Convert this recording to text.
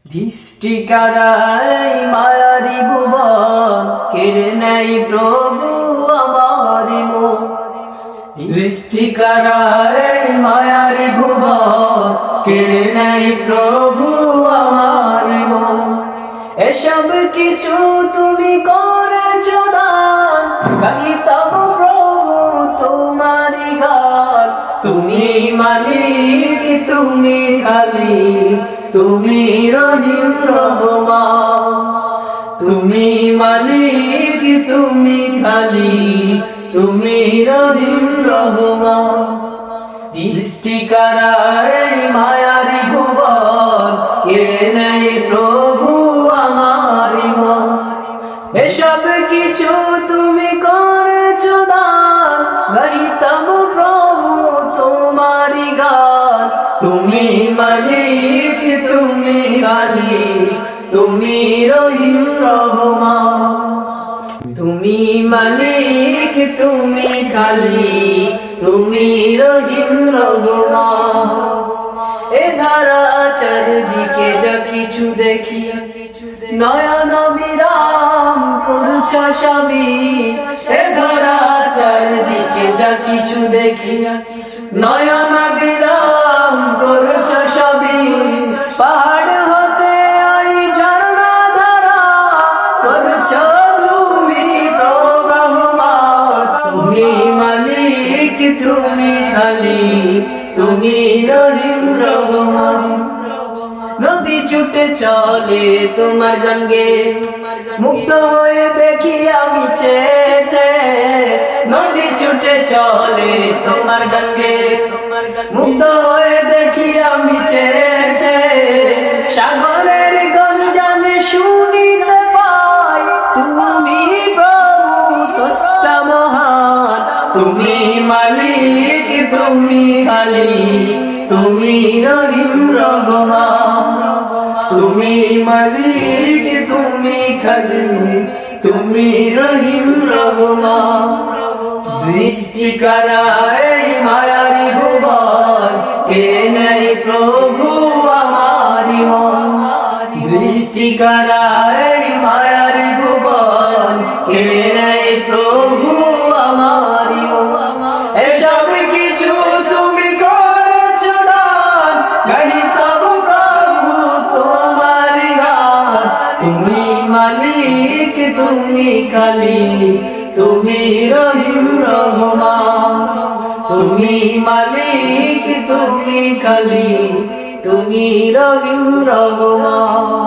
দৃষ্টি কারাই মায়ারি ভুবন কেড়ে নেই প্রভু আমার মন। দৃষ্টি কারাই মায়ারি ভুবন কেড়ে নেই প্রভু আমার মন। এসব কিছু তুমি করেছো দান, গাইতাম প্রভু তোমারি গান। তুমি মালিক, তুমি খালিক, তুমি রহিম রহমান। তুমি মালিক, তুমি খালিক, তুমি রহিম রহমান। দৃষ্টি কারাই মায়ারি ভুবন কেড়ে নেই প্রভু আমার মন। এসব কিছু তুমি করেছো দান, গাইতাম প্রভু তোমারি গান। তুমি মালিক, তুমি খালিক, তুমি রহিম রহমান। তুমি মালিক, তুমি খালিক, তুমি রহিম রহমান। এ ধারা চারিদিকে যা কিছু দেখি, নয়ন বিরাম করছ স্বামী। এ ধারা চারিদিকে যা কিছু দেখি, নয়ন বিরাম করছ সবই। পাহাড় হতে ওই ঝর্ণা ধারা করছ তুমি প্রবাহমান। তুমি মালিক, তুমি খালিক, তুমি রহিম রহমান। নদী ছুটে চলে তোমার গান গেয়ে, মুগ্ধ হয়ে দেখি আমি চেয়েছে। নদী ছুটে চলে তোমার গান গেয়ে, মুগ্ধ হয়ে দেখি আমি চেয়েছে। সাগরের গঞ্জানে শুনিতে পাই তুমি প্রভু স্রষ্টা মহান। তুমি মালিক, তুমি খালিক, তুমি রহিম রহমান। তুমি মালিক, তুমি খালিক, তুমি রহিম রহমান। দৃষ্টি কারাই মায়ারি ভুবন কেড়ে নেই প্রভু আমার মন। দৃষ্টি কারাই মায়ারি ভুবন কেড়ে নেই প্রভু আমার মন। এসব কিছু তুমি করেছো দান, গাইতাম প্রভু তোমারি গান। তুমি মালিক, তুমি খালিক, তুমি রহিম রহমান। তুমি মালিক, তুমি খালিক, তুমি রহিম রহমান।